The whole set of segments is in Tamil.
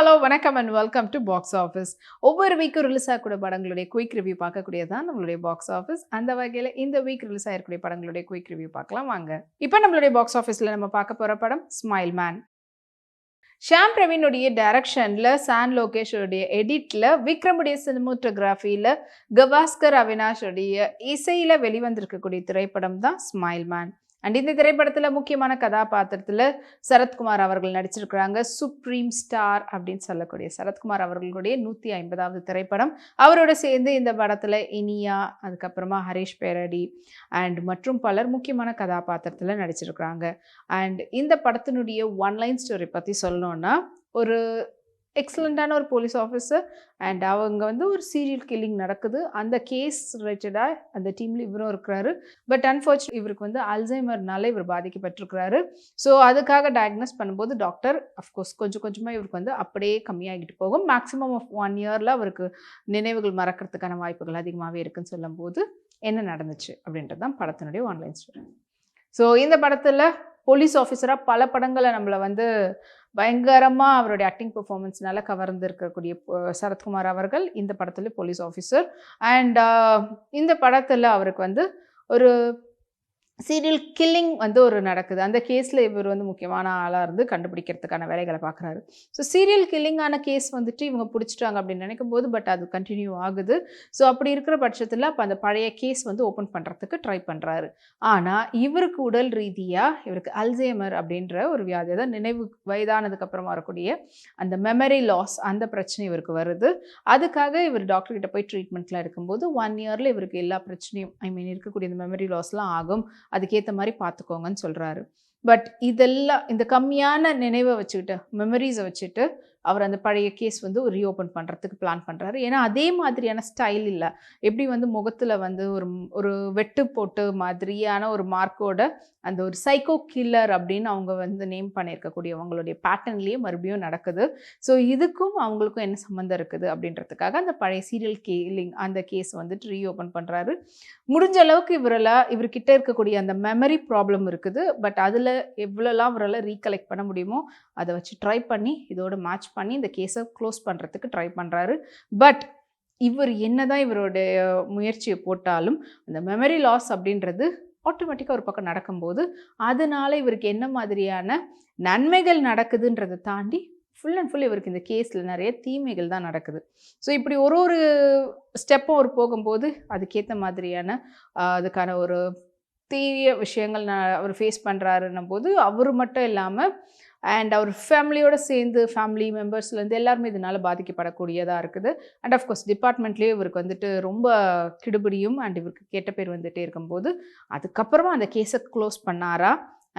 ஹலோ வணக்கம் and welcome to box office. ஒவ்வொரு வீக்கும் ரிலீஸ் ஆகக்கூடிய படங்களுடைய குயிக் ரிவ்யூ பார்க்கக்கூடியது தான் நம்மளுடைய பாக்ஸ் ஆஃபீஸ். அந்த வகையில் இந்த வீக் ரிலீஸ் ஆகிருக்கூடிய படங்களுடைய குயிக் ரிவ்யூ பார்க்கலாம் வாங்க. இப்போ நம்மளுடைய பாக்ஸ் ஆஃபீஸில் நம்ம பார்க்க போகிற படம் ஸ்மைல் மேன். ஷாம் பிரவீனுடைய டைரக்ஷனில், சான் லோகேஷோடைய எடிட்டில், விக்ரமுடைய சினிமோட்டோகிராஃபியில், கவாஸ்கர் அவினாஷோடைய இசையில் வெளிவந்திருக்கக்கூடிய திரைப்படம் தான் ஸ்மைல் மேன். அண்ட் இந்த திரைப்படத்தில் முக்கியமான கதாபாத்திரத்தில் சரத்குமார் அவர்கள் நடிச்சிருக்கிறாங்க. சுப்ரீம் ஸ்டார் அப்படின்னு சொல்லக்கூடிய சரத்குமார் அவர்களுடைய 150வது திரைப்படம். அவரோட சேர்ந்து இந்த படத்தில் இனியா, அதுக்கப்புறமா ஹரிஷ் பேரடி அண்ட் மற்றும் பலர் முக்கியமான கதாபாத்திரத்தில் நடிச்சிருக்கிறாங்க. அண்ட் இந்த படத்தினுடைய ஒன்லைன் ஸ்டோரி பற்றி சொல்லணும்னா, ஒரு எக்ஸலண்ட்டான ஒரு போலீஸ் ஆஃபீஸர் அண்ட் அவங்க ஒரு சீரியல் கில்லிங் நடக்குது. அந்த கேஸ் ரிலேட்டடாக அந்த டீமில் இவரும் இருக்கிறாரு. பட் அன்ஃபார்ச்சுனேட் இவருக்கு அல்சைமர்னால இவர் பாதிக்கப்பட்டிருக்கிறாரு. ஸோ அதுக்காக டயக்னோஸ் பண்ணும்போது டாக்டர் அஃப்கோர்ஸ் கொஞ்சம் கொஞ்சமாக இவருக்கு அப்படியே கம்மியாகிட்டு போகும். மேக்ஸிமம் ஆஃப் 1 இயரில் அவருக்கு நினைவுகள் மறக்கிறதுக்கான வாய்ப்புகள் அதிகமாகவே இருக்குன்னு சொல்லும்போது என்ன நடந்துச்சு அப்படின்றது தான் படத்தினுடைய ஆன்லைன் ஸ்டோரி. ஸோ இந்த படத்தில் போலீஸ் ஆஃபீஸராக பல படங்களை நம்மளை பயங்கரமாக அவருடைய ஆக்டிங் பெர்ஃபார்மன்ஸ்னால கவர்ந்து இருக்கக்கூடிய சரத்குமார் அவர்கள் இந்த படத்தில் போலீஸ் ஆஃபீஸர். அண்ட் இந்த படத்தில் அவருக்கு ஒரு சீரியல் கில்லிங் ஒரு நடக்குது. அந்த கேஸில் இவர் முக்கியமான ஆளாக இருந்து கண்டுபிடிக்கிறதுக்கான வேலைகளை பார்க்குறாரு. ஸோ சீரியல் கில்லிங்கான கேஸ் இவங்க பிடிச்சிட்டாங்க அப்படின்னு நினைக்கும் போது பட் அது கண்டினியூ ஆகுது. ஸோ அப்படி இருக்கிற பட்சத்தில் அப்போ அந்த பழைய கேஸ் ஓப்பன் பண்ணுறதுக்கு ட்ரை பண்ணுறாரு. ஆனால் இவருக்கு உடல் ரீதியாக இவருக்கு அல்சைமர் அப்படின்ற ஒரு வியாதி, தான் நினைவு வயதானதுக்கு அப்புறமா வரக்கூடிய அந்த மெமரி லாஸ், அந்த பிரச்சனை இவருக்கு வருது. அதுக்காக இவர் டாக்டர்கிட்ட போய் ட்ரீட்மெண்ட்லாம் இருக்கும்போது 1 இயரில் இவருக்கு எல்லா பிரச்சனையும் இருக்கக்கூடிய இந்த மெமரி லாஸ்லாம் ஆகும், அதுக்கேற்ற மாதிரி பார்த்துக்கோங்கன்னு சொல்கிறாரு. பட் இதெல்லாம் இந்த கம்மியான நினைவை வச்சுக்கிட்டு, மெமரிஸை வச்சுட்டு அவர் அந்த பழைய கேஸ் ரீஓப்பன் பண்ணுறதுக்கு பிளான் பண்ணுறாரு. ஏன்னா அதே மாதிரியான ஸ்டைல் இல்லை. எப்படி முகத்தில் ஒரு வெட்டு போட்டு மாதிரியான ஒரு மார்க்கோட அந்த ஒரு சைக்கோ கில்லர் அப்படின்னு அவங்க நேம் பண்ணியிருக்கக்கூடிய அவங்களுடைய பேட்டர்ன்லேயே மறுபடியும் நடக்குது. ஸோ இதுக்கும் அவங்களுக்கும் என்ன சம்மந்தம் இருக்குது அப்படின்றதுக்காக அந்த பழைய சீரியல் கில்லிங் அந்த கேஸ் ரீஓப்பன் பண்ணுறாரு. முடிஞ்ச அளவுக்கு இவர்கிட்ட இருக்கக்கூடிய அந்த மெமரி ப்ராப்ளம் இருக்குது. பட் அதில் எவ்வளோலாம் இவரால் ரீகலெக்ட் பண்ண முடியுமோ அதை வச்சு ட்ரை பண்ணி இதோட மேட்ச் பண்ணி இந்த கேஸை க்ளோஸ் பண்ணுறதுக்கு ட்ரை பண்ணுறாரு. பட் இவர் என்னதான் இவருடைய முயற்சியை போட்டாலும் அந்த மெமரி லாஸ் அப்படின்றது ஆட்டோமேட்டிக்காக ஒரு பக்கம் நடக்கும்போது அதனால இவருக்கு என்ன மாதிரியான நன்மைகள் நடக்குதுன்றதை தாண்டி ஃபுல் அண்ட் ஃபுல் இவருக்கு இந்த கேஸில் நிறைய தீமைகள் தான் நடக்குது. ஸோ இப்படி ஒரு ஸ்டெப்பும் அவர் போகும்போது அதுக்கேற்ற மாதிரியான அதுக்கான ஒரு தீய விஷயங்கள் அவர் ஃபேஸ் பண்ணுறாருன்னும் போது அவர் மட்டும் இல்லாமல் அண்ட் அவர் ஃபேமிலியோடு சேர்ந்து ஃபேமிலி மெம்பர்ஸ்லேருந்து எல்லாருமே இதனால் பாதிக்கப்படக்கூடியதாக இருக்குது. அண்ட் ஆஃப்கோர்ஸ் டிபார்ட்மெண்ட்லேயே இவருக்கு ரொம்ப கிடுபிடியும் அண்ட் இவருக்கு கெட்ட பேர் இருக்கும்போது அதுக்கப்புறமா அந்த கேஸை க்ளோஸ் பண்ணாரா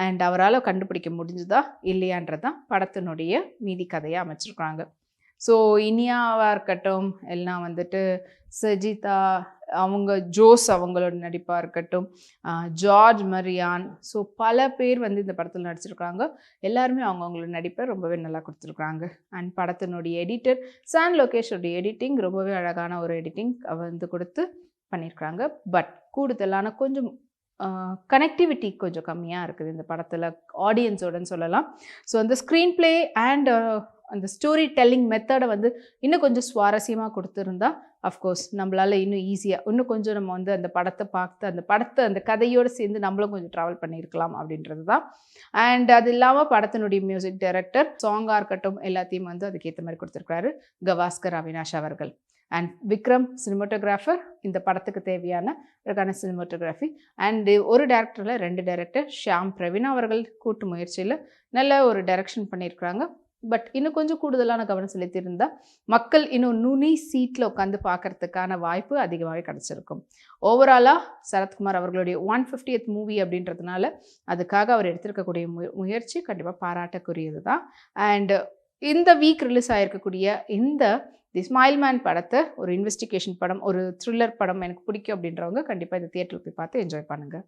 அண்ட் அவரால் கண்டுபிடிக்க முடிஞ்சுதா இல்லையான்றதான் படத்தினுடைய மீதி கதையாக அமைச்சிருக்காங்க. ஸோ இனியாவாக இருக்கட்டும், எல்லாம் சஜிதா அவங்க, ஜோஸ் அவங்களோட நடிப்பாக இருக்கட்டும், ஜார்ஜ் மரியான், ஸோ பல பேர் இந்த படத்தில் நடிச்சிருக்காங்க. எல்லாருமே அவங்களோட நடிப்பை ரொம்பவே நல்லா கொடுத்துருக்குறாங்க. அண்ட் படத்தினுடைய எடிட்டர் சான் லோகேஷோடைய எடிட்டிங் ரொம்பவே அழகான ஒரு எடிட்டிங் கொடுத்து பண்ணியிருக்காங்க. பட் கூடுதலான கொஞ்சம் கனெக்டிவிட்டி கொஞ்சம் கம்மியாக இருக்குது இந்த படத்தில் ஆடியன்ஸோடன்னு சொல்லலாம். ஸோ அந்த ஸ்க்ரீன் பிளே அண்ட் அந்த ஸ்டோரி டெல்லிங் மெத்தடை இன்னும் கொஞ்சம் சுவாரஸ்யமாக கொடுத்துருந்தா அஃப்கோர்ஸ் நம்மளால் இன்னும் ஈஸியாக இன்னும் கொஞ்சம் நம்ம அந்த படத்தை பார்த்து அந்த கதையோடு சேர்ந்து நம்மளும் கொஞ்சம் ட்ராவல் பண்ணியிருக்கலாம் அப்படின்றது தான். அண்ட் அது இல்லாமல் படத்தினுடைய மியூசிக் டைரக்டர், சாங்காக இருக்கட்டும், எல்லாத்தையும் அதுக்கேற்ற மாதிரி கொடுத்துருக்காரு கவாஸ்கர் அவினாஷ் அவர்கள். அண்ட் விக்ரம் சினிமோட்டோகிராஃபர், இந்த படத்துக்கு தேவையான சினிமோட்டோகிராஃபி. அண்டு ஒரு டேரக்டரில் 2 டைரக்டர், ஷாம் பிரவீன் அவர்கள் கூட்டு முயற்சியில் நல்ல ஒரு டைரக்ஷன் பண்ணியிருக்கிறாங்க. பட் இன்னும் கொஞ்சம் கூடுதலான கவனம் செலுத்தியிருந்தால் மக்கள் இன்னும் நுனி சீட்டில் உட்காந்து பார்க்கறதுக்கான வாய்ப்பு அதிகமாகவே கிடச்சிருக்கும். ஓவராலாக சரத்குமார் அவர்களுடைய 150th மூவி அப்படின்றதுனால அதுக்காக அவர் எடுத்திருக்கக்கூடிய முயற்சி கண்டிப்பாக பாராட்டக்குரியது தான். அண்டு இந்த வீக் ரிலீஸ் ஆகிருக்கக்கூடிய இந்த தி ஸ்மைல் மேன் படத்தை ஒரு இன்வெஸ்டிகேஷன் படம், ஒரு த்ரில்லர் படம் எனக்கு பிடிக்கும் அப்படின்றவங்க கண்டிப்பாக இந்த தியேட்டருக்கு போய் பார்த்து என்ஜாய் பண்ணுங்கள்.